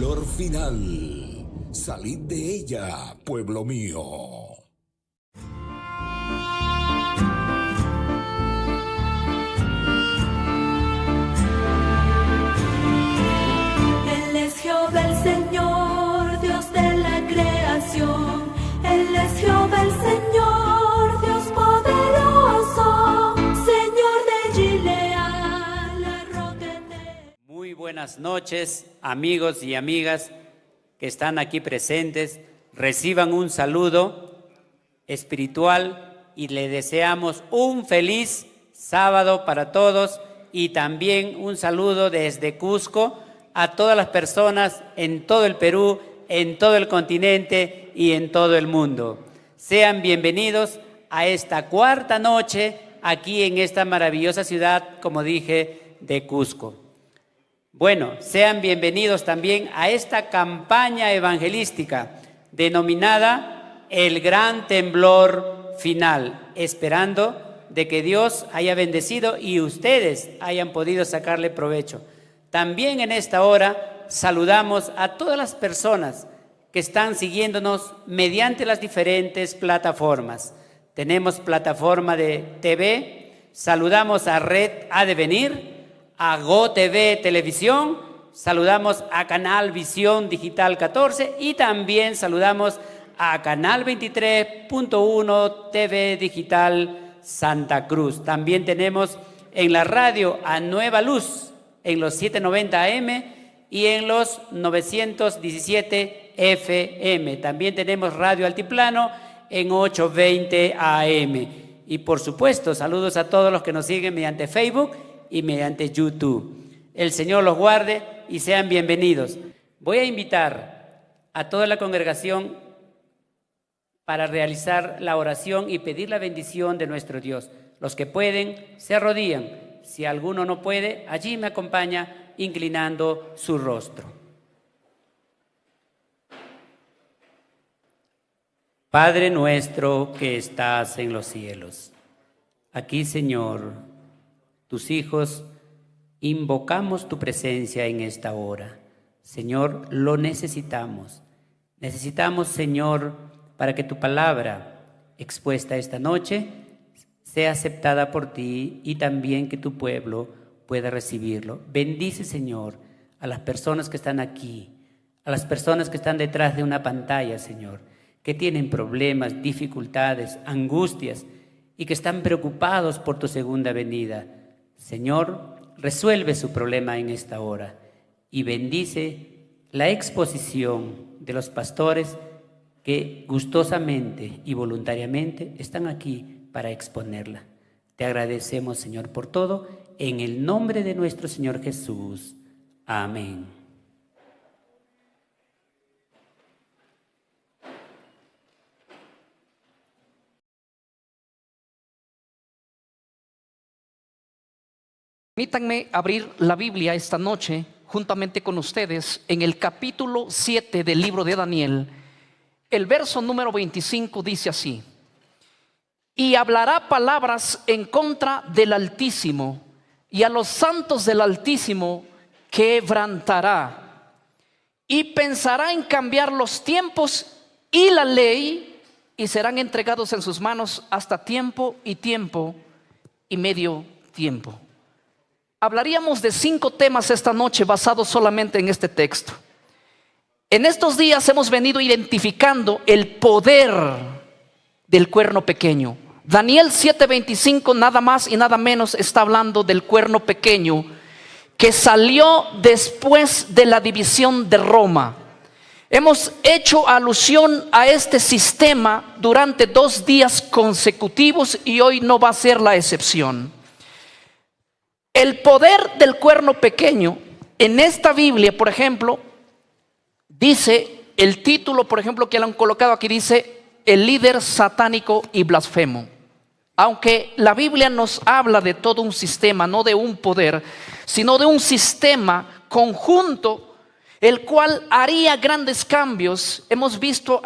temblor final. Salid de ella, pueblo mío. Él es Jehová el Señor, Dios de la creación. Él es Jehová el Señor, Dios poderoso, Señor de Gilead, la roca eterna. Muy buenas noches, amigos y amigas que están aquí presentes. Reciban un saludo espiritual y le deseamos un feliz sábado para todos, y también un saludo desde Cusco a todas las personas en todo el Perú, en todo el continente y en todo el mundo. Sean bienvenidos a esta cuarta noche aquí en esta maravillosa ciudad, como dije, de Cusco. Bueno, sean bienvenidos también a esta campaña evangelística denominada El Gran Temblor Final, esperando de que Dios haya bendecido y ustedes hayan podido sacarle provecho. También en esta hora saludamos a todas las personas que están siguiéndonos mediante las diferentes plataformas. Tenemos plataforma de TV, saludamos a Red Ha de Venir, a GoTV Televisión, saludamos a Canal Visión Digital 14 y también saludamos a Canal 23.1 TV Digital Santa Cruz. También tenemos en la radio a Nueva Luz en los 790 AM y en los 917 FM. También tenemos Radio Altiplano en 820 AM. Y por supuesto, saludos a todos los que nos siguen mediante Facebook y mediante YouTube. El Señor los guarde y sean bienvenidos. Voy a invitar a toda la congregación para realizar la oración y pedir la bendición de nuestro Dios. Los que pueden, se arrodillan. Si alguno no puede, allí me acompaña inclinando su rostro. Padre nuestro que estás en los cielos, aquí, Señor, tus hijos, invocamos tu presencia en esta hora. Señor, lo necesitamos. Necesitamos, Señor, para que tu palabra expuesta esta noche sea aceptada por ti y también que tu pueblo pueda recibirlo. Bendice, Señor, a las personas que están aquí, a las personas que están detrás de una pantalla, Señor, que tienen problemas, dificultades, angustias y que están preocupados por tu segunda venida. Señor, resuelve su problema en esta hora y bendice la exposición de los pastores que gustosamente y voluntariamente están aquí para exponerla. Te agradecemos, Señor, por todo, en el nombre de nuestro Señor Jesús. Amén. Permítanme abrir la Biblia esta noche juntamente con ustedes en el capítulo 7 del libro de Daniel. El verso número 25 dice así: y hablará palabras en contra del Altísimo, y a los santos del Altísimo quebrantará, y pensará en cambiar los tiempos y la ley, y serán entregados en sus manos hasta tiempo y medio tiempo. Hablaríamos de 5 temas esta noche basados solamente en este texto. En estos días hemos venido identificando el poder del cuerno pequeño. Daniel 7:25 nada más y nada menos está hablando del cuerno pequeño que salió después de la división de Roma. Hemos hecho alusión a este sistema durante 2 días consecutivos y hoy no va a ser la excepción. El poder del cuerno pequeño en esta Biblia, por ejemplo, dice el título, por ejemplo, que le han colocado aquí, dice el líder satánico y blasfemo. Aunque la Biblia nos habla de todo un sistema, no de un poder, sino de un sistema conjunto, el cual haría grandes cambios. Hemos visto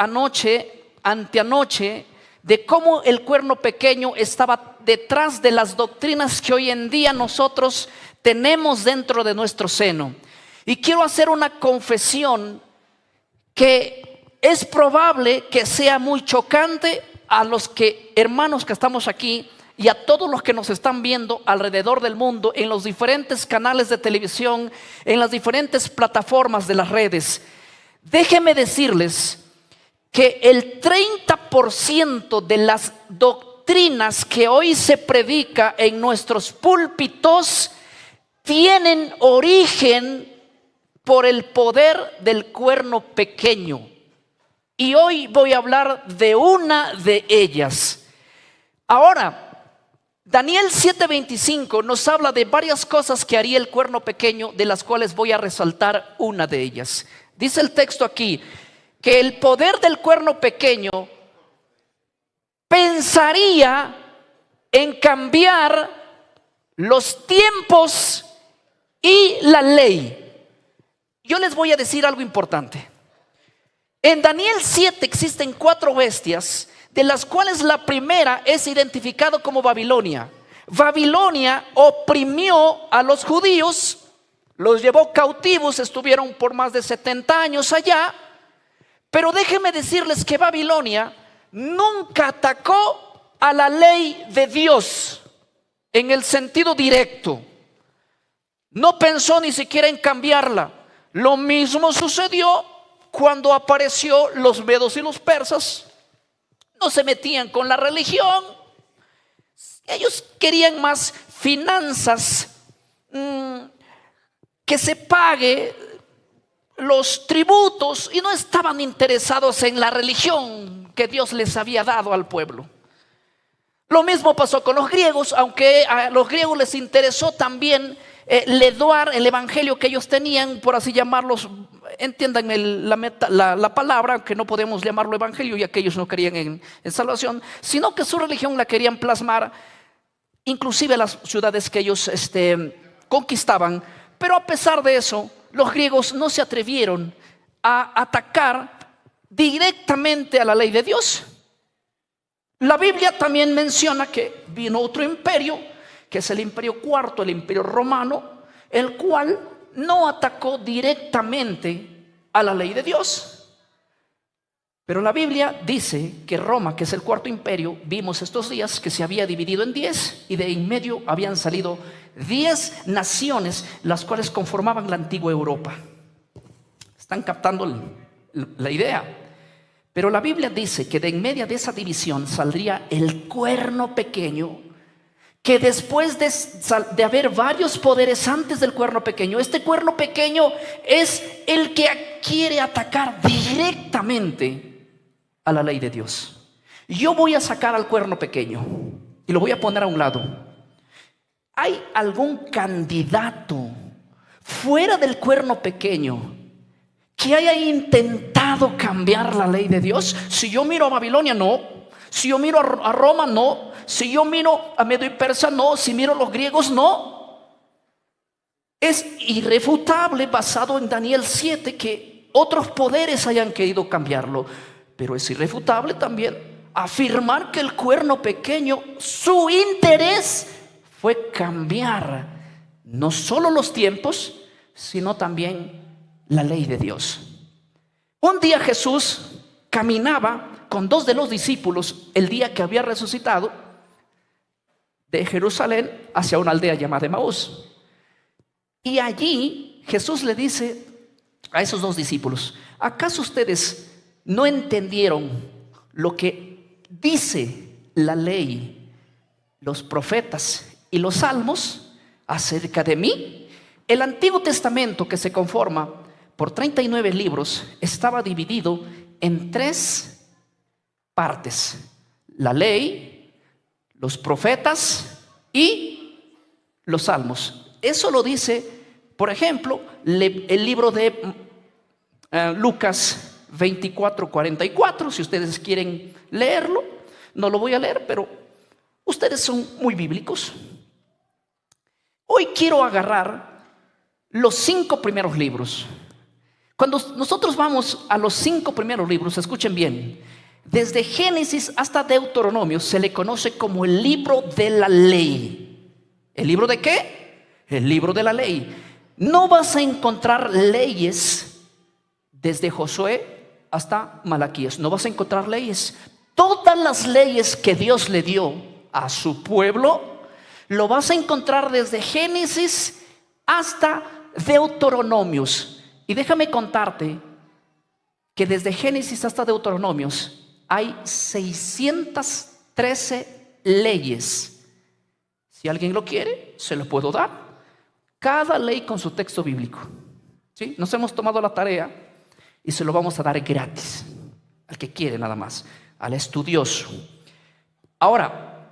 anteanoche, de cómo el cuerno pequeño estaba detrás de las doctrinas que hoy en día nosotros tenemos dentro de nuestro seno. Y quiero hacer una confesión que es probable que sea muy chocante a los hermanos que estamos aquí y a todos los que nos están viendo alrededor del mundo en los diferentes canales de televisión, en las diferentes plataformas de las redes. Déjenme decirles que el 30% de las doctrinas que hoy se predica en nuestros púlpitos tienen origen por el poder del cuerno pequeño. Y hoy voy a hablar de una de ellas. Ahora, Daniel 7:25 nos habla de varias cosas que haría el cuerno pequeño, de las cuales voy a resaltar una de ellas. Dice el texto aquí que el poder del cuerno pequeño pensaría en cambiar los tiempos y la ley. Yo les voy a decir algo importante. En Daniel 7 existen 4 bestias, de las cuales la primera es identificada como Babilonia. Babilonia oprimió a los judíos, los llevó cautivos, estuvieron por más de 70 años allá. Pero déjenme decirles que Babilonia nunca atacó a la ley de Dios en el sentido directo. No pensó ni siquiera en cambiarla. Lo mismo sucedió cuando apareció los medos y los persas. No se metían con la religión. Ellos querían más finanzas, que se pague los tributos, y no estaban interesados en la religión que Dios les había dado al pueblo. Lo mismo pasó con los griegos, aunque a los griegos les interesó también ledoar el evangelio que ellos tenían, por así llamarlos. Entiendan la palabra, que no podemos llamarlo evangelio, ya que ellos no creían en salvación, sino que su religión la querían plasmar inclusive a las ciudades que ellos conquistaban. Pero a pesar de eso, los griegos no se atrevieron a atacar directamente a la ley de Dios. La Biblia también menciona que vino otro imperio, que es el imperio cuarto, el imperio romano, el cual no atacó directamente a la ley de Dios. Pero la Biblia dice que Roma, que es el cuarto imperio, vimos estos días que se había dividido en 10, y de en medio habían salido 10 naciones, las cuales conformaban la antigua Europa. ¿Están captando la idea? Pero la Biblia dice que de en medio de esa división saldría el cuerno pequeño, que después de haber varios poderes antes del cuerno pequeño, este cuerno pequeño es el que quiere atacar directamente a la ley de Dios. Yo voy a sacar al cuerno pequeño y lo voy a poner a un lado. ¿Hay algún candidato fuera del cuerno pequeño que haya intentado cambiar la ley de Dios? Si yo miro a Babilonia, no. Si yo miro a Roma, no. Si yo miro a Medo y Persa, no. Si miro a los griegos, no. Es irrefutable, basado en Daniel 7, que otros poderes hayan querido cambiarlo. Pero es irrefutable también afirmar que el cuerno pequeño, su interés fue cambiar no solo los tiempos, sino también la ley de Dios. Un día Jesús caminaba con 2 de los discípulos el día que había resucitado, de Jerusalén hacia una aldea llamada Emaús. Y allí Jesús le dice a esos 2 discípulos: ¿acaso ustedes no entendieron lo que dice la ley, los profetas y los salmos acerca de mí? El Antiguo Testamento, que se conforma por 39 libros, estaba dividido en 3 partes: la ley, los profetas y los salmos. Eso lo dice, por ejemplo, el libro de Lucas 24:44. Si ustedes quieren leerlo, no lo voy a leer, pero ustedes son muy bíblicos. Hoy quiero agarrar los 5 primeros libros. Cuando nosotros vamos a los 5 primeros libros, escuchen bien, desde Génesis hasta Deuteronomio se le conoce como el libro de la ley. ¿El libro de qué? El libro de la ley. no vas a encontrar leyes desde Josué hasta Malaquías. No vas a encontrar leyes. Todas las leyes que Dios le dio a su pueblo, lo vas a encontrar desde Génesis hasta Deuteronomios. Y déjame contarte que desde Génesis hasta Deuteronomios hay 613 leyes. Si alguien lo quiere, se lo puedo dar. Cada ley con su texto bíblico. ¿Sí? Nos hemos tomado la tarea y se lo vamos a dar gratis al que quiere, nada más, al estudioso. Ahora,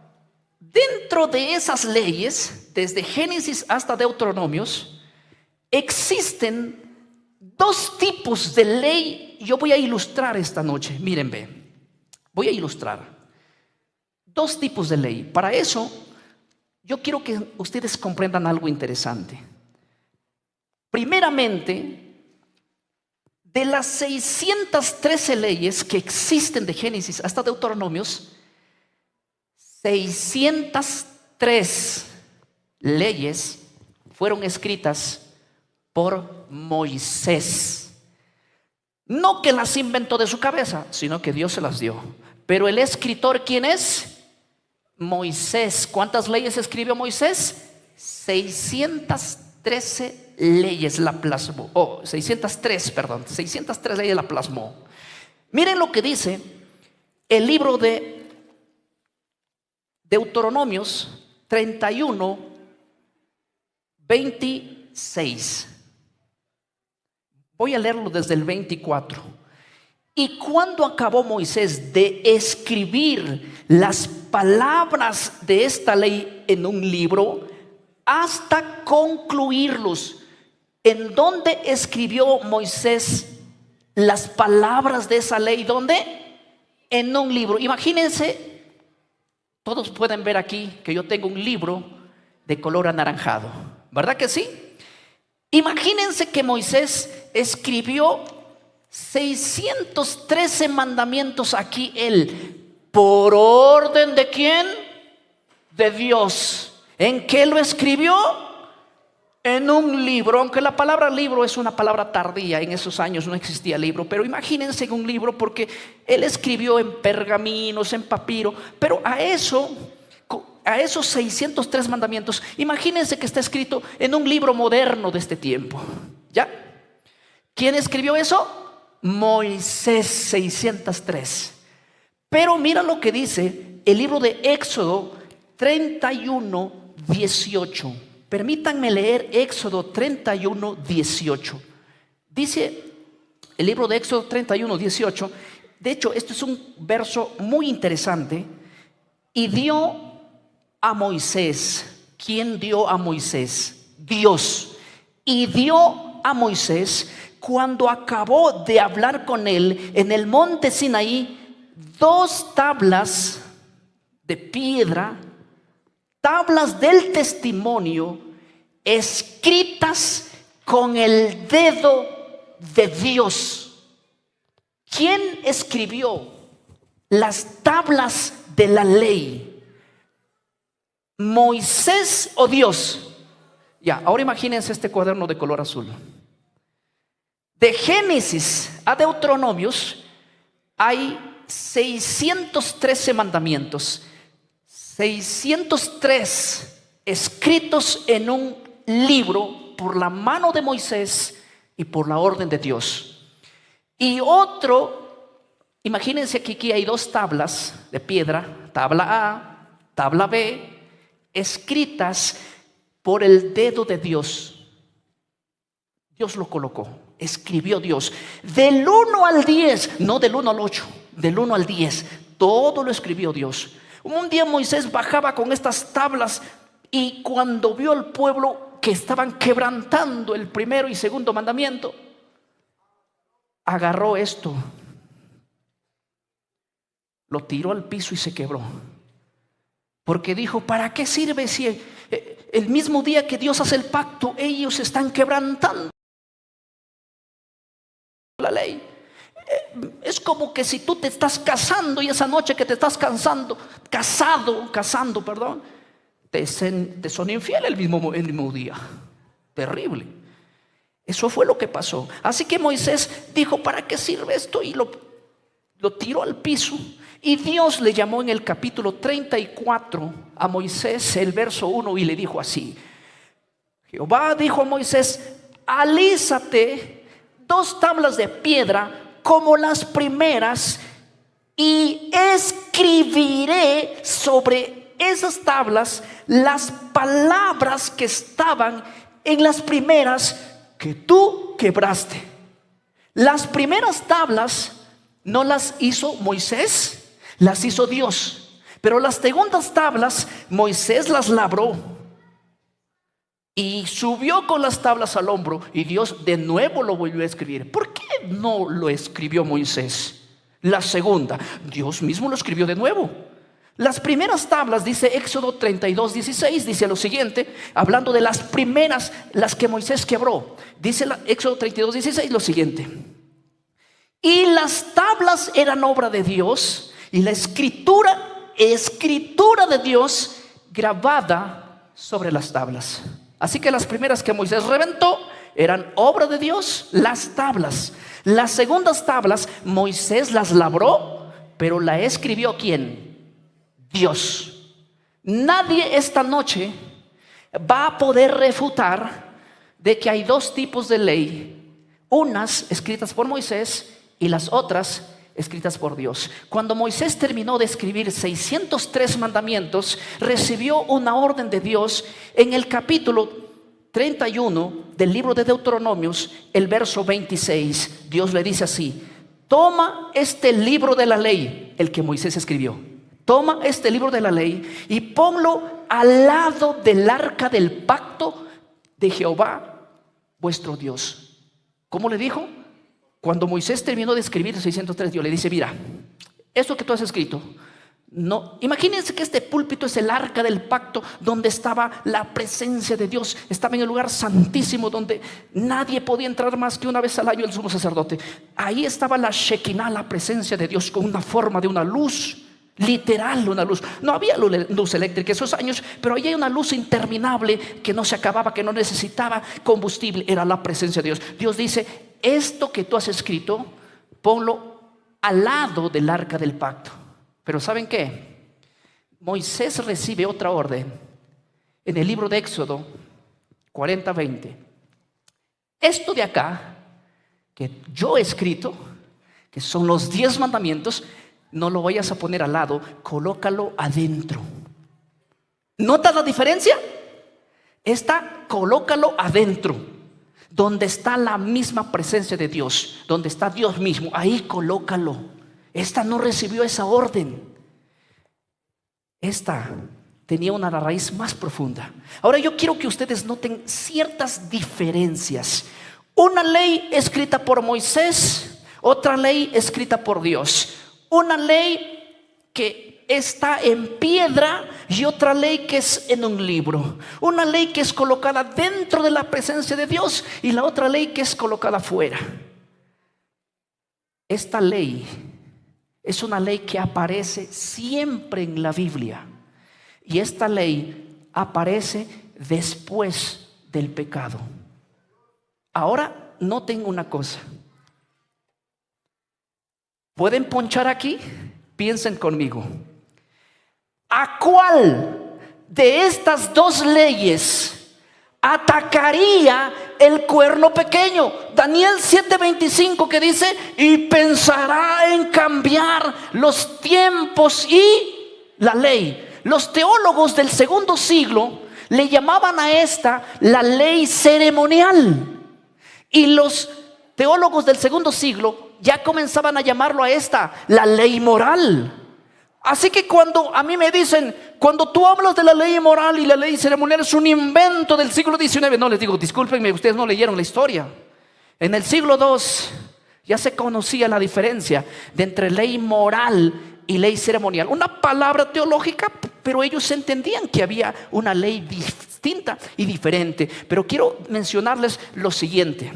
dentro de esas leyes, desde Génesis hasta Deuteronomios, existen dos tipos de ley. Yo voy a ilustrar esta noche. Miren, ve, voy a ilustrar dos tipos de ley. Para eso, yo quiero que ustedes comprendan algo interesante. Primeramente, de las 613 leyes que existen de Génesis hasta Deuteronomios, 603 leyes fueron escritas por Moisés. No que las inventó de su cabeza, sino que Dios se las dio. Pero el escritor, ¿quién es? Moisés. ¿Cuántas leyes escribió Moisés? 613 leyes la plasmó. 603 leyes la plasmó. Miren lo que dice el libro de Deuteronomios 31, 26. Voy a leerlo desde el 24. Y cuando acabó Moisés de escribir las palabras de esta ley en un libro, hasta concluirlos. ¿En dónde escribió Moisés las palabras de esa ley? ¿Dónde? En un libro. Imagínense, todos pueden ver aquí que yo tengo un libro de color anaranjado, ¿verdad que sí? Imagínense que Moisés escribió 613 mandamientos aquí, él, por orden de ¿quién? De Dios. ¿En qué lo escribió? En un libro, aunque la palabra libro es una palabra tardía, en esos años no existía libro, pero imagínense en un libro, porque él escribió en pergaminos, en papiro, pero a esos 603 mandamientos, imagínense que está escrito en un libro moderno de este tiempo. ¿Ya? ¿Quién escribió eso? Moisés, 603. Pero mira lo que dice el libro de Éxodo 31, 18. Permítanme leer Éxodo 31, 18. Dice el libro de Éxodo 31, 18. De hecho, esto es un verso muy interesante. Y dio a Moisés. ¿Quién dio a Moisés? Dios. Y dio a Moisés, cuando acabó de hablar con él en el monte Sinaí, 2 tablas de piedra, tablas del testimonio, escritas con el dedo de Dios. ¿Quién escribió las tablas de la ley? ¿Moisés o Dios? Ya, ahora imagínense este cuaderno de color azul. De Génesis a Deuteronomios hay 613 mandamientos, 603 escritos en un libro por la mano de Moisés y por la orden de Dios. Y otro, imagínense que aquí hay 2 tablas de piedra, tabla A, tabla B, escritas por el dedo de Dios. Dios lo colocó, escribió Dios. Del 1 al 10, no del 1 al 8, del 1 al 10, todo lo escribió Dios. Un día Moisés bajaba con estas tablas y cuando vio al pueblo que estaban quebrantando el primero y segundo mandamiento, agarró esto, lo tiró al piso y se quebró. Porque dijo, ¿para qué sirve si el mismo día que Dios hace el pacto, ellos están quebrantando la ley? Es como que si tú te estás casando y esa noche que te estás casando, te son infiel el mismo día. Terrible. Eso fue lo que pasó. Así que Moisés dijo, ¿para qué sirve esto? Y lo tiró al piso. Y Dios le llamó en el capítulo 34 a Moisés, el verso 1, y le dijo así: Jehová dijo a Moisés, alízate 2 tablas de piedra como las primeras, y escribiré sobre esas tablas las palabras que estaban en las primeras que tú quebraste. Las primeras tablas no las hizo Moisés, las hizo Dios. Pero las segundas tablas Moisés las labró y subió con las tablas al hombro, y Dios de nuevo lo volvió a escribir. ¿Por qué no lo escribió Moisés? La segunda, Dios mismo lo escribió de nuevo. Las primeras tablas, dice Éxodo 32:16, dice lo siguiente, hablando de las primeras, las que Moisés quebró. Dice Éxodo 32:16 lo siguiente: y las tablas eran obra de Dios, y la escritura de Dios grabada sobre las tablas. Así que las primeras que Moisés reventó eran obra de Dios, las tablas. Las segundas tablas Moisés las labró, pero la escribió ¿quién? Dios. Nadie esta noche va a poder refutar de que hay 2 tipos de ley, unas escritas por Moisés y las otras escritas por Dios. Cuando Moisés terminó de escribir 603 mandamientos, recibió una orden de Dios en el capítulo 31 del libro de Deuteronomios, el verso 26. Dios le dice así: toma este libro de la ley, el que Moisés escribió. Toma este libro de la ley y ponlo al lado del arca del pacto de Jehová vuestro Dios. ¿Cómo le dijo? Cuando Moisés terminó de escribir 603, Dios le dice: mira, esto que tú has escrito, no, imagínense que este púlpito es el arca del pacto, donde estaba la presencia de Dios. Estaba en el lugar santísimo, donde nadie podía entrar más que una vez al año el sumo sacerdote. Ahí estaba la Shekinah, la presencia de Dios, con una forma de una luz. Literal, una luz. No había luz eléctrica esos años, pero ahí hay una luz interminable que no se acababa, que no necesitaba combustible. Era la presencia de Dios. Dios dice: esto que tú has escrito, ponlo al lado del arca del pacto. Pero ¿saben qué? Moisés recibe otra orden en el libro de Éxodo 40:20. Esto de acá que yo he escrito, que son los 10 mandamientos, no lo vayas a poner al lado, colócalo adentro. ¿Notas la diferencia? Colócalo adentro, donde está la misma presencia de Dios, donde está Dios mismo. Ahí colócalo. Esta no recibió esa orden. Esta tenía una raíz más profunda. Ahora yo quiero que ustedes noten ciertas diferencias. Una ley escrita por Moisés, otra ley escrita por Dios. Una ley que está en piedra y otra ley que es en un libro. Una ley que es colocada dentro de la presencia de Dios y la otra ley que es colocada fuera. Esta ley es una ley que aparece siempre en la Biblia, y esta ley aparece después del pecado. Ahora noten una cosa. ¿Pueden ponchar aquí? Piensen conmigo. ¿A cuál de estas 2 leyes atacaría el cuerno pequeño? Daniel 7:25, que dice: y pensará en cambiar los tiempos y la ley. Los teólogos del segundo siglo le llamaban a esta la ley ceremonial, y los teólogos del segundo siglo ya comenzaban a llamarlo a esta la ley moral. Así que cuando a mí me dicen, cuando tú hablas de la ley moral y la ley ceremonial es un invento del siglo XIX, no, les digo: discúlpenme, ustedes no leyeron la historia. En el siglo II ya se conocía la diferencia de entre ley moral y ley ceremonial. Una palabra teológica, pero ellos entendían que había una ley distinta y diferente. Pero quiero mencionarles lo siguiente: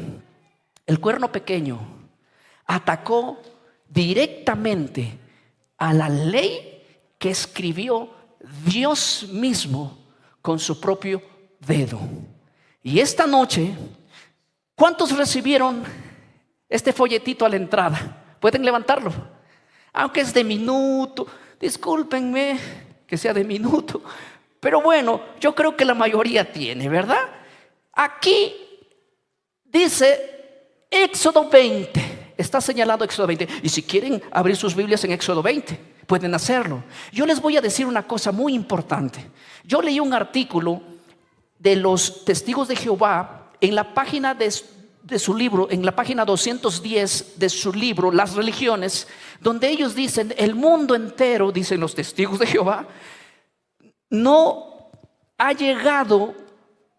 el cuerno pequeño atacó directamente a la ley que escribió Dios mismo con su propio dedo. Y esta noche, ¿Cuántos recibieron este folletito a la entrada? ¿Pueden levantarlo? Aunque es de minuto, discúlpenme que sea de minuto, pero bueno, yo creo que la mayoría tiene, ¿verdad? Aquí dice Éxodo 20, está señalado Éxodo 20, y si quieren abrir sus Biblias en Éxodo 20, pueden hacerlo. Yo les voy a decir una cosa muy importante. Yo leí un artículo de los testigos de Jehová en la página de su libro, en la página 210 de su libro, Las Religiones, donde ellos dicen, el mundo entero, dicen los testigos de Jehová, no ha llegado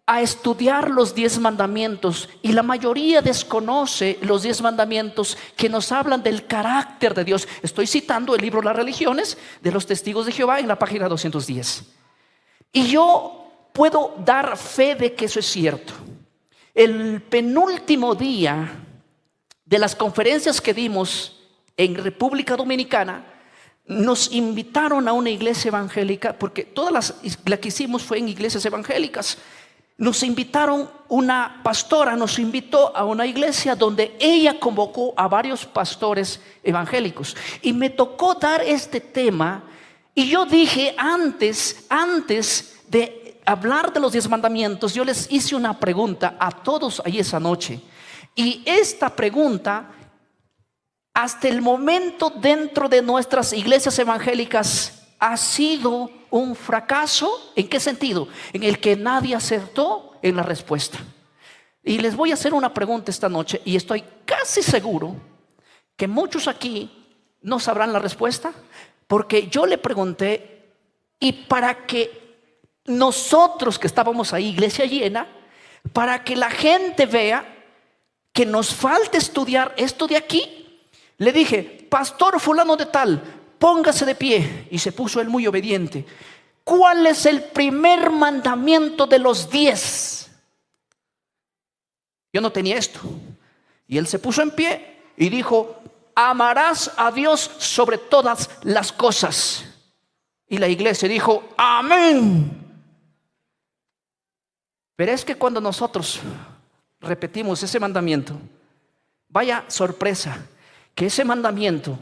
a estudiar los 10 mandamientos, y la mayoría desconoce los 10 mandamientos que nos hablan del carácter de Dios. Estoy citando el libro Las Religiones de los testigos de Jehová en la página 210, y yo puedo dar fe de que eso es cierto. El penúltimo día de las conferencias que dimos en República Dominicana, nos invitaron a una iglesia evangélica, porque todas las que hicimos fue en iglesias evangélicas. Nos invitaron, una pastora nos invitó a una iglesia donde ella convocó a varios pastores evangélicos, y me tocó dar este tema. Y yo dije, antes de hablar de los 10 mandamientos, yo les hice una pregunta a todos ahí esa noche, y esta pregunta hasta el momento dentro de nuestras iglesias evangélicas ha sido un fracaso. ¿En qué sentido? En el que nadie acertó en la respuesta. Y les voy a hacer una pregunta esta noche, y estoy casi seguro que muchos aquí no sabrán la respuesta, porque yo le pregunté, y para que nosotros que estábamos ahí, iglesia llena, para que la gente vea que nos falta estudiar esto de aquí, le dije, pastor fulano de tal, póngase de pie. Y se puso él muy obediente. ¿Cuál es el primer mandamiento de los 10? Yo no tenía esto. Y él se puso en pie y dijo, amarás a Dios sobre todas las cosas. Y la iglesia dijo, amén. Pero es que cuando nosotros repetimos ese mandamiento, vaya sorpresa, que ese mandamiento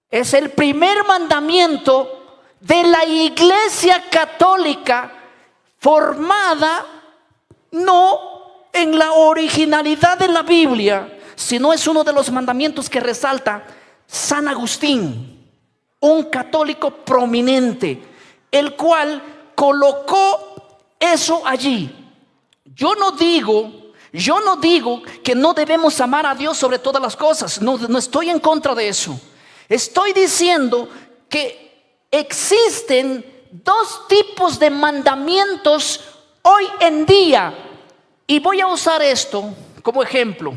es el primer mandamiento de la Iglesia Católica, formada no en la originalidad de la Biblia, sino es uno de los mandamientos que resalta San Agustín, un católico prominente, el cual colocó eso allí. Yo no digo que no debemos amar a Dios sobre todas las cosas. No estoy en contra de eso. Estoy diciendo que existen 2 tipos de mandamientos hoy en día, y voy a usar esto como ejemplo.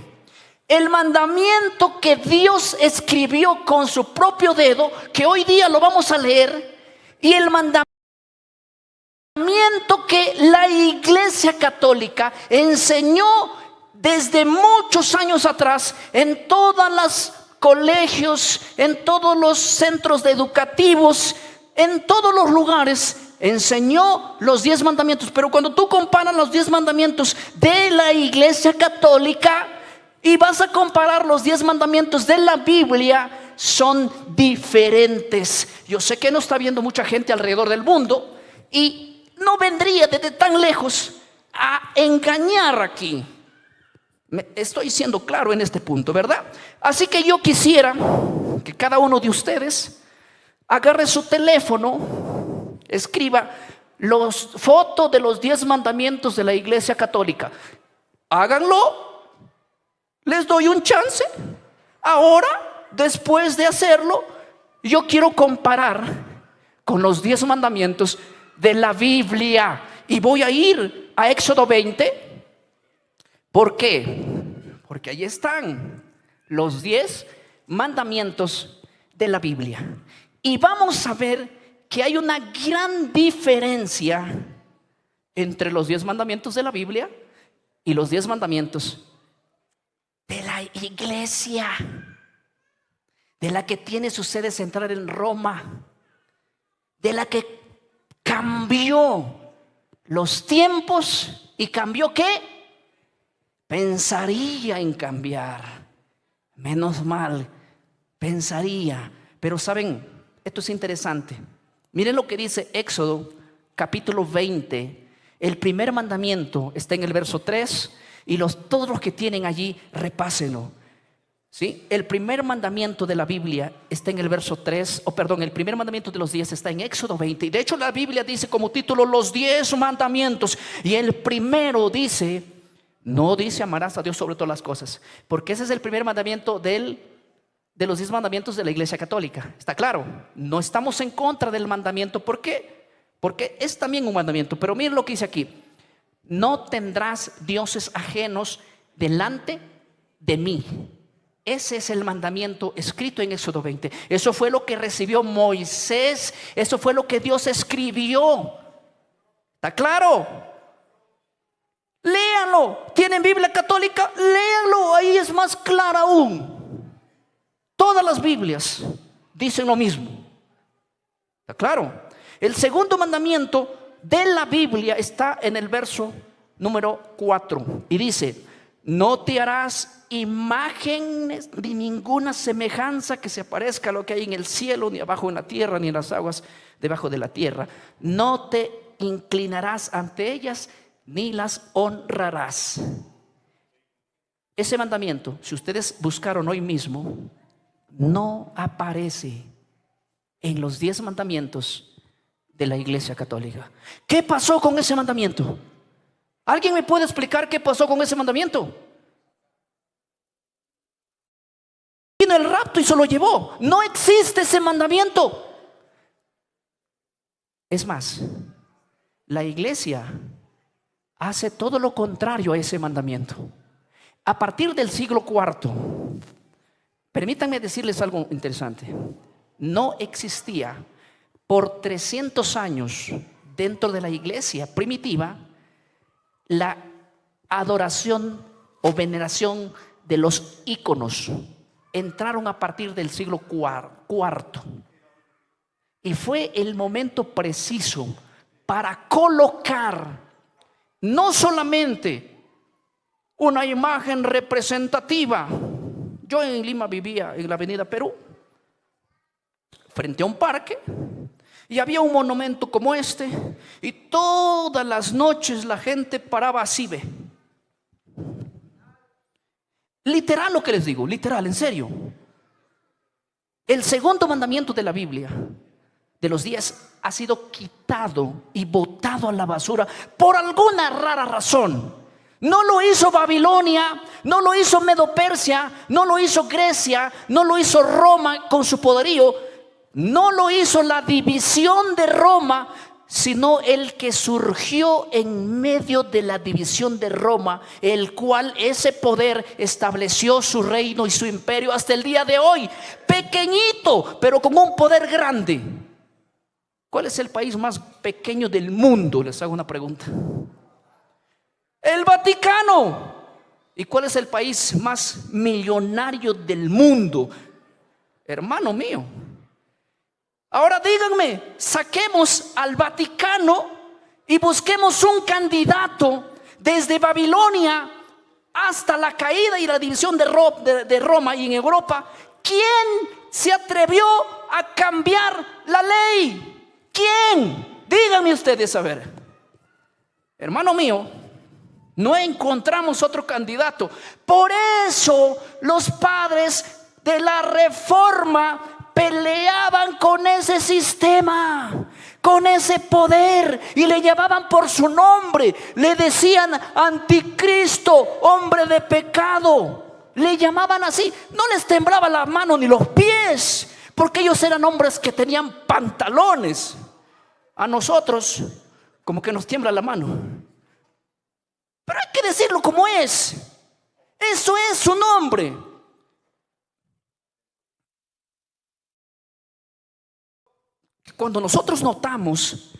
El mandamiento que Dios escribió con su propio dedo, que hoy día lo vamos a leer, y el mandamiento que la Iglesia Católica enseñó desde muchos años atrás en todos los colegios, en todos los centros educativos, en todos los lugares, enseñó los 10 mandamientos. Pero cuando tú comparas los 10 mandamientos de la Iglesia Católica y vas a comparar los 10 mandamientos de la Biblia, son diferentes. Yo sé que no está viendo mucha gente alrededor del mundo, y no vendría desde tan lejos a engañar aquí. Estoy siendo claro en este punto, ¿verdad? Así que yo quisiera que cada uno de ustedes agarre su teléfono, escriba los fotos de los 10 mandamientos de la Iglesia Católica. Háganlo. Les doy un chance. Ahora, después de hacerlo, yo quiero comparar con los 10 mandamientos de la Biblia, y voy a ir a Éxodo 20. ¿Por qué? Porque ahí están los 10 mandamientos de la Biblia, y vamos a ver que hay una gran diferencia entre los 10 mandamientos de la Biblia y los 10 mandamientos de la iglesia, de la que tiene su sede central en Roma, de la que cambió los tiempos. ¿Y cambió qué? pensaría en cambiar. Menos mal, pensaría. Pero saben, esto es interesante. Miren lo que dice Éxodo capítulo 20. El primer mandamiento está en el verso 3 y todos los que tienen allí, repásenlo. ¿Sí? El primer mandamiento de la Biblia está en el verso 3, el primer mandamiento de los 10 está en Éxodo 20. Y de hecho la Biblia dice como título los 10 mandamientos. Y el primero dice, no dice amarás a Dios sobre todas las cosas, porque ese es el primer mandamiento de los 10 mandamientos de la Iglesia Católica. ¿Está claro? No estamos en contra del mandamiento. ¿Por qué? Porque es también un mandamiento. Pero miren lo que dice aquí: no tendrás dioses ajenos delante de mí. Ese es el mandamiento escrito en Éxodo 20. Eso fue lo que recibió Moisés. Eso fue lo que Dios escribió. ¿Está claro? Léanlo. ¿Tienen Biblia católica? Léanlo. Ahí es más claro aún. Todas las Biblias dicen lo mismo. ¿Está claro? El segundo mandamiento de la Biblia está en el verso número 4. Y dice: no te harás imágenes ni ninguna semejanza que se parezca a lo que hay en el cielo, ni abajo en la tierra, ni en las aguas debajo de la tierra. No te inclinarás ante ellas, ni las honrarás. Ese mandamiento, si ustedes buscaron hoy mismo, no aparece en los 10 mandamientos de la Iglesia Católica. ¿Qué pasó con ese mandamiento? ¿Alguien me puede explicar qué pasó con ese mandamiento? Vino el rapto y se lo llevó. No existe ese mandamiento. Es más, la Iglesia hace todo lo contrario a ese mandamiento. A partir del siglo IV, permítanme decirles algo interesante. No existía por 300 años dentro de la Iglesia primitiva la adoración o veneración de los íconos. Entraron a partir del siglo IV y fue el momento preciso para colocar no solamente una imagen representativa. Yo en Lima vivía en la avenida Perú, frente a un parque, y había un monumento como este, y todas las noches la gente paraba así, ve. Literal lo que les digo, literal, en serio. El segundo mandamiento de la Biblia, de los 10, ha sido quitado y botado a la basura por alguna rara razón. No lo hizo Babilonia, no lo hizo Medo-Persia, no lo hizo Grecia, no lo hizo Roma con su poderío, no lo hizo la división de Roma, sino el que surgió en medio de la división de Roma, el cual ese poder estableció su reino y su imperio hasta el día de hoy, pequeñito, pero con un poder grande. ¿Cuál es el país más pequeño del mundo? Les hago una pregunta. El Vaticano. ¿Y cuál es el país más millonario del mundo? Hermano mío. Ahora díganme, saquemos al Vaticano y busquemos un candidato desde Babilonia hasta la caída y la división de Roma y en Europa. ¿Quién se atrevió a cambiar la ley? ¿Quién? Díganme ustedes a ver. Hermano mío, no encontramos otro candidato. Por eso los padres de la Reforma peleaban con ese sistema, con ese poder, y le llamaban por su nombre. Le decían anticristo, hombre de pecado. Le llamaban así. No les temblaba la mano ni los pies, porque ellos eran hombres que tenían pantalones. A nosotros como que nos tiembla la mano. Pero hay que decirlo como es. Eso es su nombre. Cuando nosotros notamos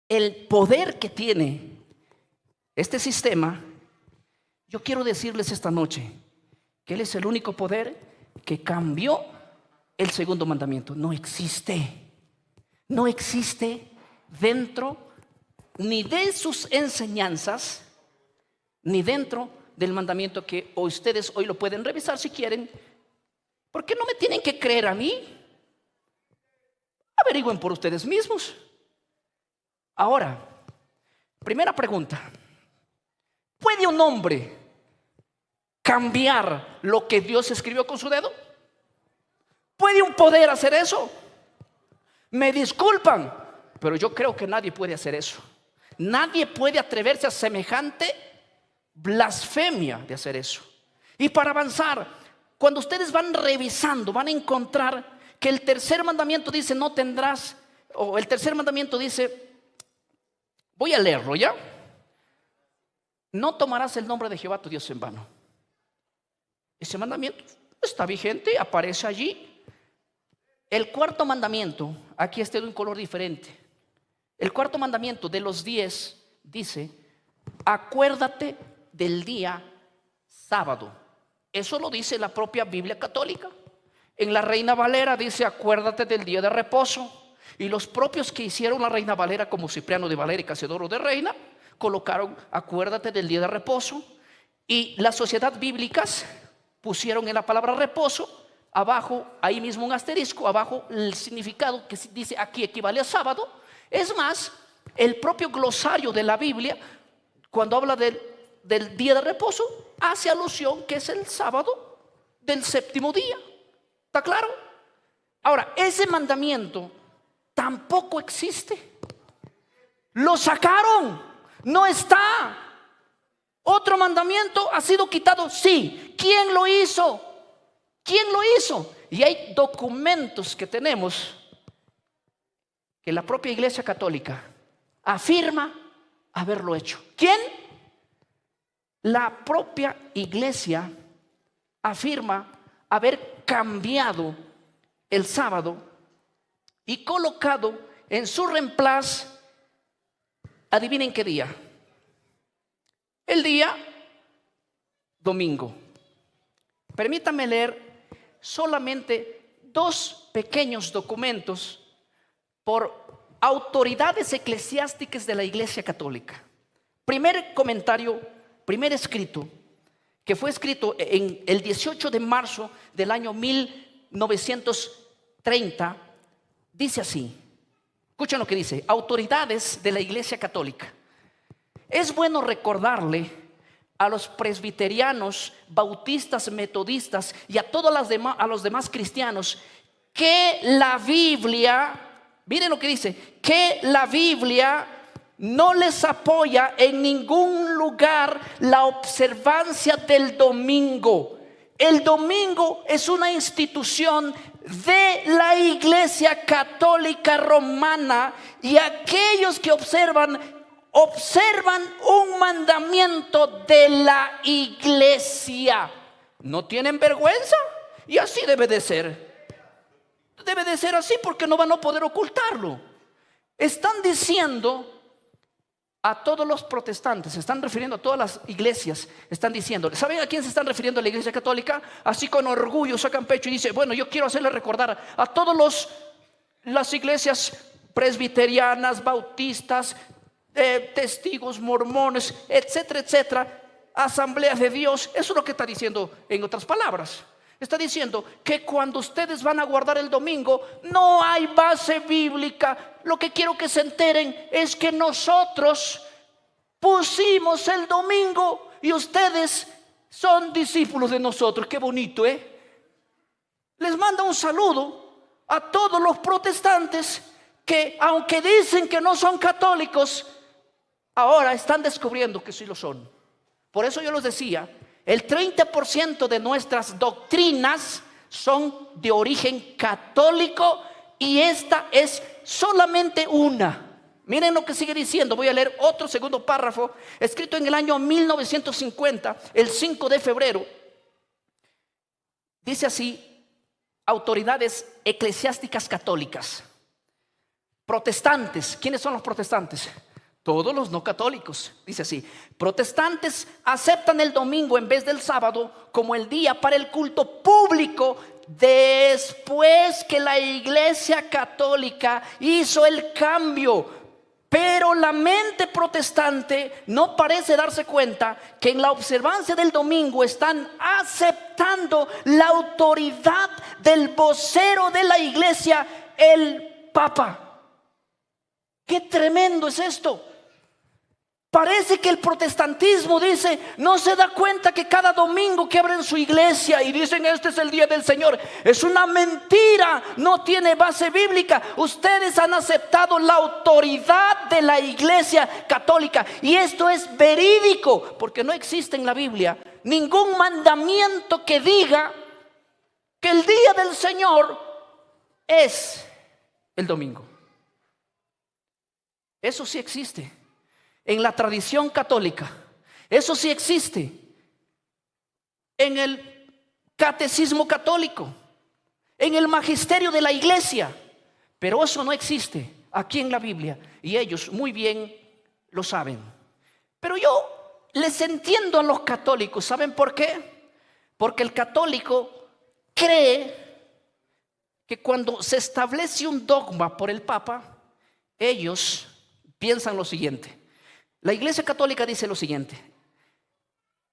el poder que tiene este sistema, yo quiero decirles esta noche que Él es el único poder que cambió el segundo mandamiento. No existe. no existe dentro ni de sus enseñanzas, ni dentro del mandamiento que ustedes hoy lo pueden revisar si quieren. ¿Por qué no me tienen que creer a mí? Averigüen por ustedes mismos. Ahora, primera pregunta: ¿puede un hombre cambiar lo que Dios escribió con su dedo? ¿Puede un poder hacer eso? Me disculpan, pero yo creo que nadie puede hacer eso. Nadie puede atreverse a semejante blasfemia de hacer eso. Y para avanzar, cuando ustedes van revisando, van a encontrar que el tercer mandamiento dice: no tendrás, o el tercer mandamiento dice, voy a leerlo ya: no tomarás el nombre de Jehová tu Dios en vano. Ese mandamiento está vigente, aparece allí. El cuarto mandamiento, aquí está de un color diferente. El cuarto mandamiento de los 10 dice: acuérdate del día sábado. Eso lo dice la propia Biblia católica. En la Reina Valera dice: acuérdate del día de reposo. Y los propios que hicieron la Reina Valera, como Cipriano de Valera y Casiodoro de Reina, colocaron: acuérdate del día de reposo. Y las sociedades bíblicas pusieron en la palabra reposo abajo, ahí mismo un asterisco, abajo el significado que dice aquí equivale a sábado. Es más, el propio glosario de la Biblia, cuando habla del día de reposo, hace alusión que es el sábado del séptimo día. ¿Está claro? Ahora, ese mandamiento tampoco existe. Lo sacaron, no está. Otro mandamiento ha sido quitado, sí. ¿Quién lo hizo? ¿Quién lo hizo? Y hay documentos que tenemos que la propia Iglesia Católica afirma haberlo hecho. ¿Quién? La propia Iglesia afirma haber cambiado el sábado y colocado en su reemplazo, adivinen qué día. El día domingo. Permítanme leer solamente 2 pequeños documentos por autoridades eclesiásticas de la Iglesia Católica. Primer comentario, primer escrito, que fue escrito en el 18 de marzo del año 1930, dice así. Escuchen lo que dice: autoridades de la Iglesia Católica. Es bueno recordarle a los presbiterianos, bautistas, metodistas y a todos los demás cristianos que la Biblia, miren lo que dice, que la Biblia no les apoya en ningún lugar la observancia del domingo. El domingo es una institución de la Iglesia Católica Romana, y aquellos que observan un mandamiento de la Iglesia. ¿No tienen vergüenza? Y así debe de ser. Debe de ser así, porque no van a poder ocultarlo. Están diciendo a todos los protestantes, se están refiriendo a todas las iglesias, están diciendo, ¿saben a quién se están refiriendo? A la Iglesia Católica. Así con orgullo sacan pecho y dice: bueno, yo quiero hacerle recordar a todas las iglesias presbiterianas, bautistas, testigos, mormones, etcétera, etcétera, asambleas de Dios. Eso es lo que está diciendo. En otras palabras, está diciendo que cuando ustedes van a guardar el domingo, no hay base bíblica. Lo que quiero que se enteren es que nosotros pusimos el domingo y ustedes son discípulos de nosotros. Qué bonito, ¿eh? Les manda un saludo a todos los protestantes que, aunque dicen que no son católicos, ahora están descubriendo que sí lo son. Por eso yo les decía, el 30% de nuestras doctrinas son de origen católico, y esta es solamente una. Miren lo que sigue diciendo. Voy a leer otro segundo párrafo, escrito en el año 1950, el 5 de febrero. Dice así: autoridades eclesiásticas católicas. Protestantes. ¿Quiénes son los protestantes? Todos los no católicos. Dice así: protestantes aceptan el domingo en vez del sábado como el día para el culto público después que la Iglesia Católica hizo el cambio. Pero la mente protestante no parece darse cuenta que en la observancia del domingo están aceptando la autoridad del vocero de la iglesia, el Papa. ¡Qué tremendo es esto! Parece que el protestantismo dice, no se da cuenta que cada domingo que abren su iglesia y dicen este es el día del Señor, es una mentira, no tiene base bíblica. Ustedes han aceptado la autoridad de la iglesia católica y esto es verídico, porque no existe en la Biblia ningún mandamiento que diga que el día del Señor es el domingo. Eso sí existe en la tradición católica, eso sí existe en el catecismo católico, en el magisterio de la iglesia, pero eso no existe aquí en la Biblia y ellos muy bien lo saben. Pero yo les entiendo a los católicos. ¿Saben por qué? Porque el católico cree que cuando se establece un dogma por el Papa, ellos piensan lo siguiente. La Iglesia Católica dice lo siguiente: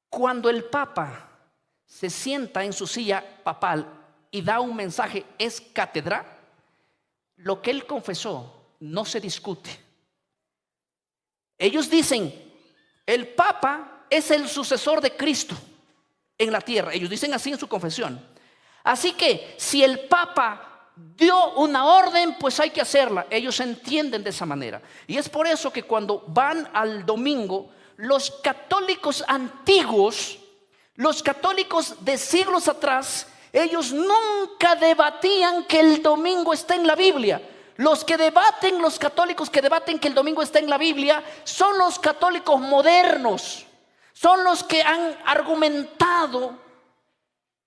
cuando el Papa se sienta en su silla papal y da un mensaje, es cátedra, lo que él confesó no se discute. Ellos dicen, el Papa es el sucesor de Cristo en la tierra. Ellos dicen así en su confesión. Así que si el Papa dio una orden, pues hay que hacerla. Ellos entienden de esa manera. Y es por eso que cuando van al domingo, los católicos antiguos, los católicos de siglos atrás, ellos nunca debatían que el domingo está en la Biblia. Los que debaten, los católicos que debaten que el domingo está en la Biblia, son los católicos modernos, son los que han argumentado.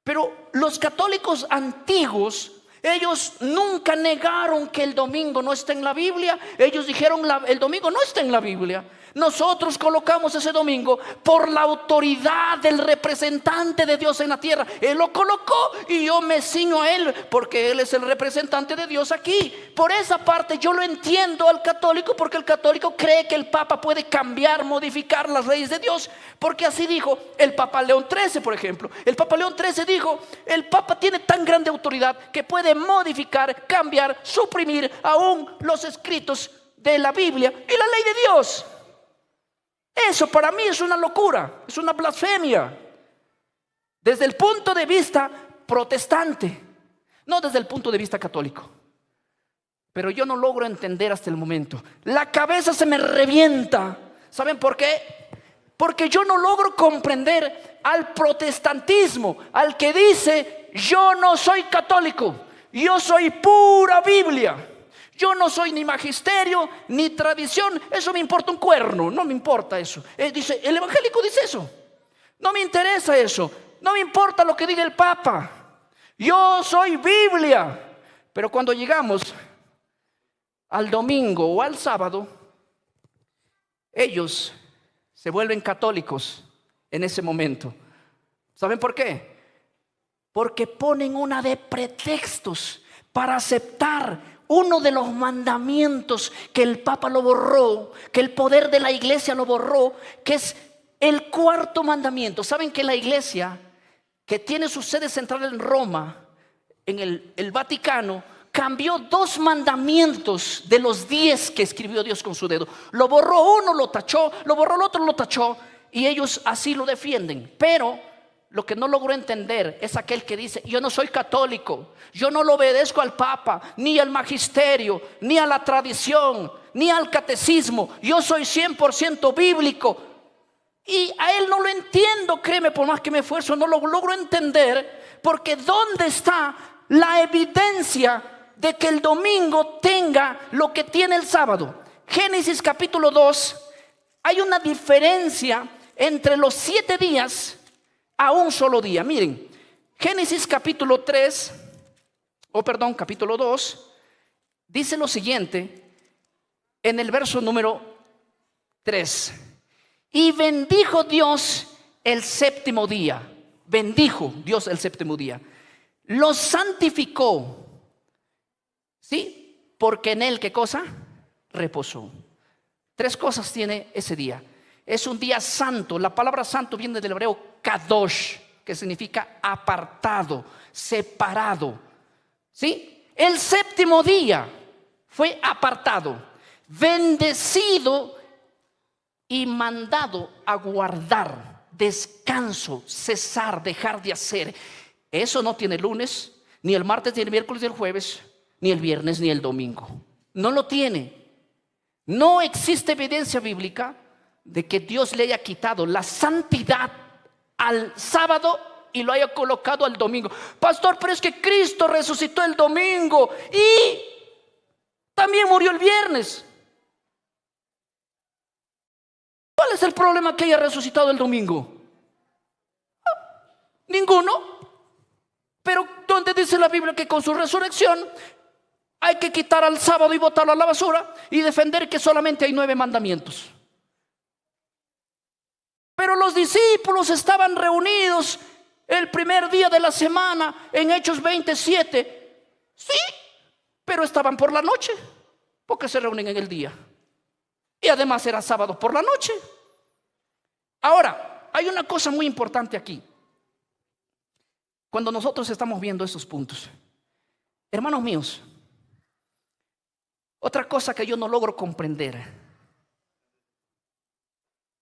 Pero los católicos antiguos, ellos nunca negaron que el domingo no está en la Biblia. Ellos dijeron, el domingo no está en la Biblia. Nosotros colocamos ese domingo por la autoridad del representante de Dios en la tierra. Él lo colocó y yo me ciño a él porque él es el representante de Dios aquí. Por esa parte yo lo entiendo al católico, porque el católico cree que el Papa puede cambiar, modificar las leyes de Dios, porque así dijo el Papa León XIII, por ejemplo. El Papa León XIII dijo, el Papa tiene tan grande autoridad que puede modificar, cambiar, suprimir aún los escritos de la Biblia y la ley de Dios. Eso para mí es una locura, es una blasfemia desde el punto de vista protestante, no desde el punto de vista católico. Pero yo no logro entender hasta el momento. La cabeza se me revienta. ¿Saben por qué? Porque yo no logro comprender al protestantismo, al que dice, yo no soy católico, yo soy pura Biblia. Yo no soy ni magisterio ni tradición. Eso me importa un cuerno, no me importa eso. Dice, el evangélico dice eso. No me interesa eso. No me importa lo que diga el Papa. Yo soy Biblia. Pero cuando llegamos al domingo o al sábado, ellos se vuelven católicos en ese momento. ¿Saben por qué? Porque ponen una de pretextos para aceptar uno de los mandamientos que el Papa lo borró, que el poder de la iglesia lo borró, que es el cuarto mandamiento. ¿Saben que la iglesia, que tiene su sede central en Roma, en el Vaticano, cambió 2 mandamientos de los 10 que escribió Dios con su dedo? Lo borró uno, lo tachó, lo borró el otro, lo tachó, y ellos así lo defienden. Pero lo que no logro entender es aquel que dice, yo no soy católico, yo no lo obedezco al Papa, ni al magisterio, ni a la tradición, ni al catecismo, yo soy 100% bíblico. Y a él no lo entiendo, créeme, por más que me esfuerzo, no lo logro entender, porque ¿dónde está la evidencia de que el domingo tenga lo que tiene el sábado? Génesis capítulo 2, hay una diferencia entre los 7 días a un solo día. Miren, Génesis capítulo 2 dice lo siguiente en el verso número 3: y bendijo Dios el séptimo día. Bendijo Dios el séptimo día lo santificó. ¿Sí? Porque en él, ¿qué cosa? Reposó. 3 cosas tiene ese día. Es un día santo. La palabra santo viene del hebreo kadosh, que significa apartado, separado. ¿Sí? El 7º día fue apartado, bendecido y mandado a guardar, descanso, cesar, dejar de hacer. Eso no tiene lunes, ni el martes, ni el miércoles, ni el jueves, ni el viernes, ni el domingo. No lo tiene. No existe evidencia bíblica de que Dios le haya quitado la santidad al sábado y lo haya colocado al domingo. Pastor, pero es que Cristo resucitó el domingo y también murió el viernes. ¿Cuál es el problema que haya resucitado el domingo? Ninguno. Pero ¿dónde dice la Biblia que con su resurrección hay que quitar al sábado y botarlo a la basura y defender que solamente hay 9 mandamientos? Pero los discípulos estaban reunidos el primer día de la semana en Hechos 27. Sí, pero estaban por la noche, porque se reúnen en el día. Y además era sábado por la noche. Ahora, hay una cosa muy importante aquí. Cuando nosotros estamos viendo estos puntos, hermanos míos, otra cosa que yo no logro comprender.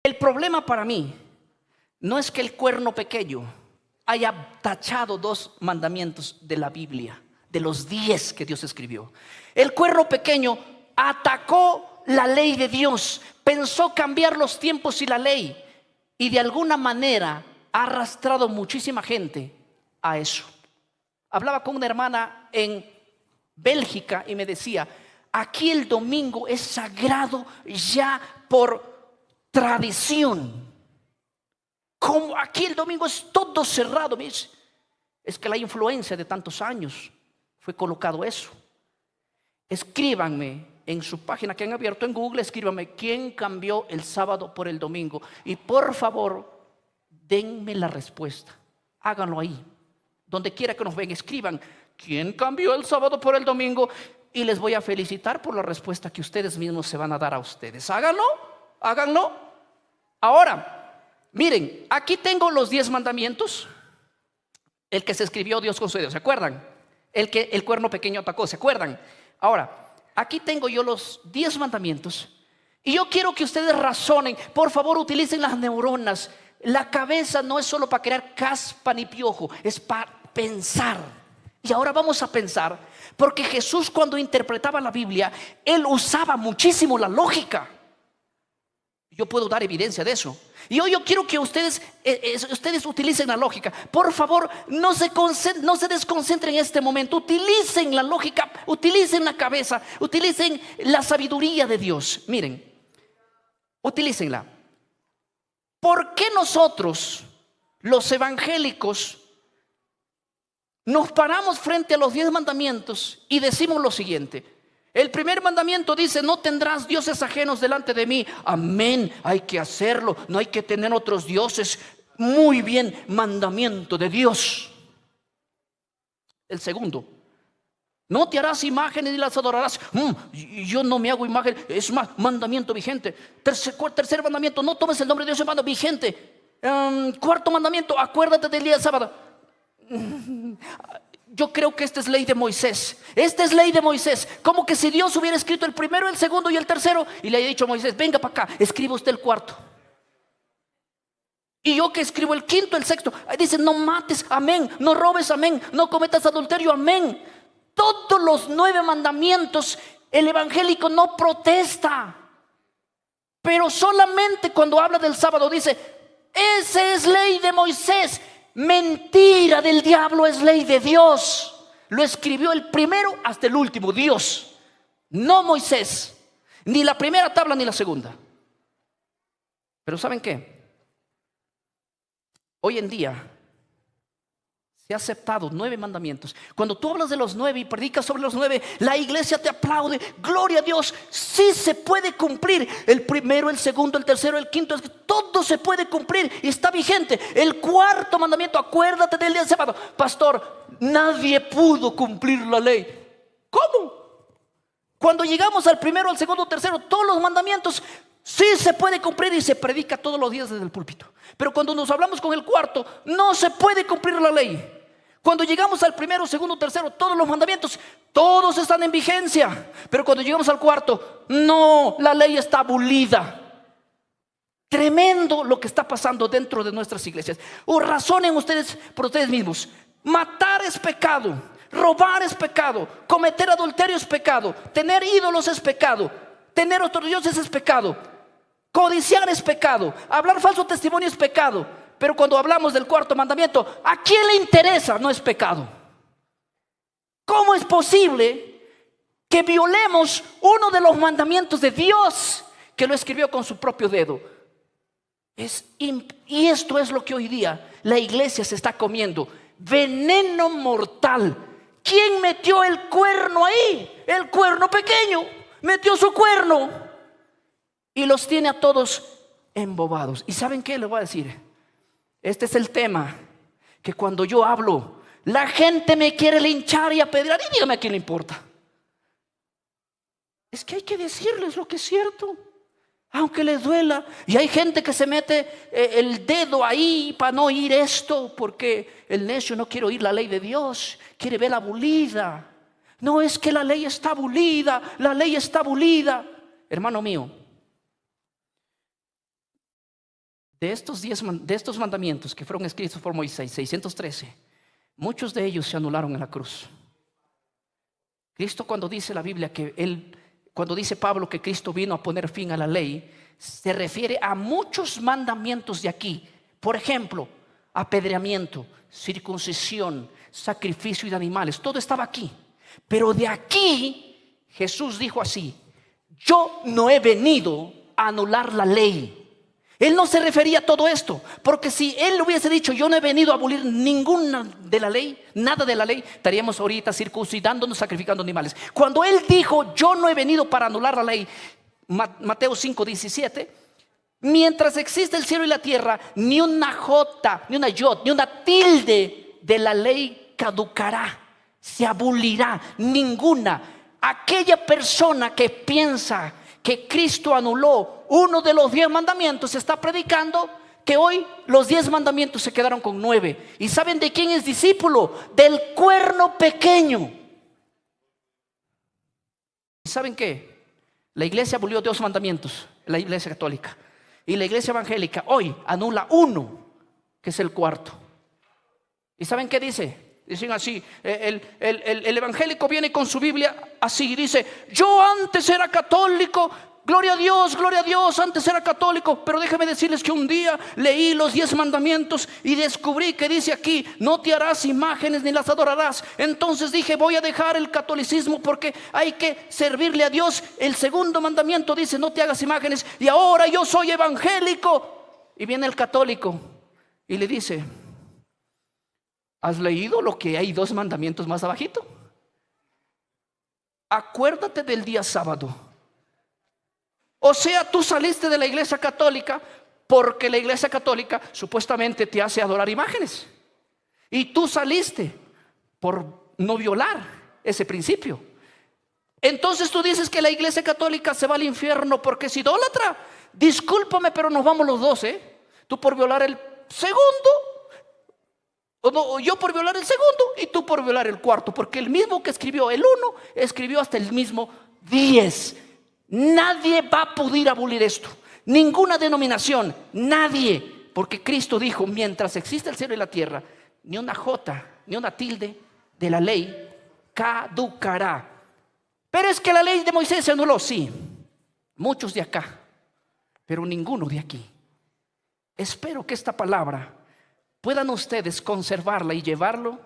El problema para mí no es que el cuerno pequeño haya tachado 2 mandamientos de la Biblia, de los 10 que Dios escribió. El cuerno pequeño atacó la ley de Dios, pensó cambiar los tiempos y la ley, y de alguna manera ha arrastrado muchísima gente a eso. Hablaba con una hermana en Bélgica y me decía: aquí el domingo es sagrado ya por tradición. Como aquí el domingo es todo cerrado. Es que la influencia de tantos años fue colocado eso. Escríbanme en su página que han abierto en Google, escríbanme quién cambió el sábado por el domingo. Y por favor, denme la respuesta. Háganlo ahí. Donde quiera que nos ven, escriban quién cambió el sábado por el domingo. Y les voy a felicitar por la respuesta que ustedes mismos se van a dar a ustedes. Háganlo, háganlo. Ahora, miren, aquí tengo los 10 mandamientos. El que se escribió Dios con su dedo, ¿se acuerdan? El que el cuerno pequeño atacó, ¿se acuerdan? Ahora, aquí tengo yo los 10 mandamientos. Y yo quiero que ustedes razonen. Por favor, utilicen las neuronas. La cabeza no es solo para crear caspa ni piojo, es para pensar. Y ahora vamos a pensar, porque Jesús, cuando interpretaba la Biblia, él usaba muchísimo la lógica. Yo puedo dar evidencia de eso. Y hoy yo quiero que ustedes utilicen la lógica. Por favor, no se desconcentren en este momento. Utilicen la lógica, utilicen la cabeza, utilicen la sabiduría de Dios. Miren, utilícenla. ¿Por qué nosotros, los evangélicos, nos paramos frente a los 10 mandamientos y decimos lo siguiente? El primer mandamiento dice: no tendrás dioses ajenos delante de mí. Amén, hay que hacerlo, no hay que tener otros dioses. Muy bien, mandamiento de Dios. El segundo: no te harás imágenes ni las adorarás. Yo no me hago imagen, es más, mandamiento vigente. Tercer mandamiento: no tomes el nombre de Dios en vano, vigente. Cuarto mandamiento: acuérdate del día del sábado. Yo creo que esta es ley de Moisés. Esta es ley de Moisés. Como que si Dios hubiera escrito el primero, el segundo y el tercero y le haya dicho a Moisés: venga para acá, escriba usted el cuarto. Y yo que escribo el quinto, el sexto. Dice: no mates, amén. No robes, amén. No cometas adulterio, amén. Todos los 9 mandamientos, el evangélico no protesta. Pero solamente cuando habla del sábado dice: esa es ley de Moisés. Mentira del diablo, es ley de Dios. Lo escribió el primero hasta el último, Dios, no Moisés, ni la primera tabla ni la segunda. Pero ¿saben qué? Hoy en día te ha aceptado 9 mandamientos. Cuando tú hablas de los 9 y predicas sobre los 9, la iglesia te aplaude. Gloria a Dios, sí se puede cumplir. El primero, el segundo, el tercero, el quinto, todo se puede cumplir y está vigente. El 4.º mandamiento, acuérdate del día del sábado. Pastor, nadie pudo cumplir la ley. ¿Cómo? Cuando llegamos al primero, al segundo, al tercero, todos los mandamientos sí se puede cumplir y se predica todos los días desde el púlpito. Pero cuando nos hablamos con el 4.º, no se puede cumplir la ley. Cuando llegamos al primero, segundo, tercero, todos los mandamientos, todos están en vigencia. Pero cuando llegamos al 4.º, no, la ley está abolida. Tremendo lo que está pasando dentro de nuestras iglesias. O razonen ustedes por ustedes mismos. Matar es pecado, robar es pecado, cometer adulterio es pecado, tener ídolos es pecado, tener otros dioses es pecado, codiciar es pecado, hablar falso testimonio es pecado. Pero cuando hablamos del 4.º mandamiento, ¿a quién le interesa? No es pecado. ¿Cómo es posible que violemos uno de los mandamientos de Dios, que lo escribió con su propio dedo? Y esto es lo que hoy día la iglesia se está comiendo: veneno mortal. ¿Quién metió el cuerno ahí? El cuerno pequeño metió su cuerno y los tiene a todos embobados. ¿Y saben qué les voy a decir? Este es el tema, que cuando yo hablo, la gente me quiere linchar y apedrear. Y dígame, a quién le importa. Es que hay que decirles lo que es cierto, aunque les duela. Y hay gente que se mete el dedo ahí para no oír esto, porque el necio no quiere oír la ley de Dios, quiere verla abolida. No, es que la ley está abolida, la ley está abolida. Hermano mío, de estos mandamientos que fueron escritos por Moisés, 613, muchos de ellos se anularon en la cruz. Cristo, cuando dice la Biblia cuando dice Pablo que Cristo vino a poner fin a la ley, se refiere a muchos mandamientos de aquí. Por ejemplo, apedreamiento, circuncisión, sacrificio de animales, todo estaba aquí. Pero de aquí Jesús dijo así: yo no he venido a anular la ley. Él no se refería a todo esto, porque si él hubiese dicho yo no he venido a abolir ninguna de la ley, nada de la ley, estaríamos ahorita circuncidándonos, sacrificando animales. Cuando él dijo yo no he venido para anular la ley, Mateo 5:17, mientras existe el cielo y la tierra, ni una jota, ni una yod, ni una tilde de la ley caducará, se abolirá, ninguna. Aquella persona que piensa que Cristo anuló uno de los 10 mandamientos está predicando que hoy los 10 mandamientos se quedaron con 9. ¿Y saben de quién es discípulo? Del cuerno pequeño. ¿Y saben qué? La iglesia abolió 2 mandamientos, la iglesia católica, y la iglesia evangélica hoy anula uno, que es el 4.º. ¿Y saben qué dice? Dicen así, el evangélico viene con su Biblia así y dice: yo antes era católico, gloria a Dios, antes era católico, pero déjame decirles que un día leí los 10 mandamientos y descubrí que dice aquí: no te harás imágenes ni las adorarás. Entonces dije, voy a dejar el catolicismo porque hay que servirle a Dios. El 2.º mandamiento dice: no te hagas imágenes, y ahora yo soy evangélico. Y viene el católico y le dice: ¿has leído lo que hay 2 mandamientos más abajito? Acuérdate del día sábado. O sea, tú saliste de la iglesia católica porque la iglesia católica supuestamente te hace adorar imágenes, y tú saliste por no violar ese principio. Entonces tú dices que la iglesia católica se va al infierno porque es idólatra. Discúlpame, pero nos vamos los dos, Tú por violar el 2.º, o yo por violar el 2.º y tú por violar el 4.º, porque el mismo que escribió el 1 escribió hasta el mismo 10. Nadie va a poder abolir esto, ninguna denominación, nadie, porque Cristo dijo: mientras existe el cielo y la tierra, ni una jota, ni una tilde de la ley caducará. Pero es que la ley de Moisés se anuló, sí, muchos de acá, pero ninguno de aquí. Espero que esta palabra puedan ustedes conservarla y llevarlo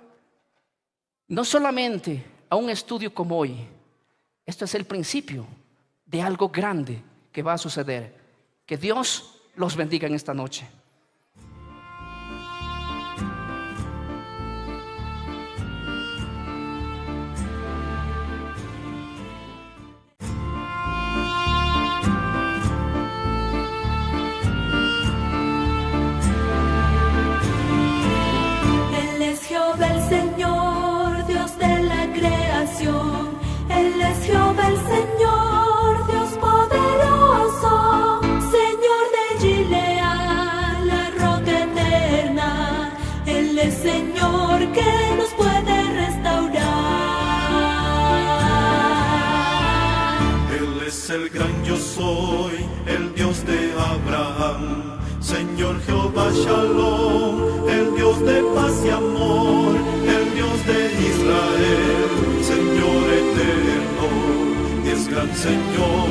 no solamente a un estudio como hoy. Esto es el principio de algo grande que va a suceder. Que Dios los bendiga en esta noche. Señor Jehová Shalom, el Dios de paz y amor, el Dios de Israel, Señor eterno, es gran Señor.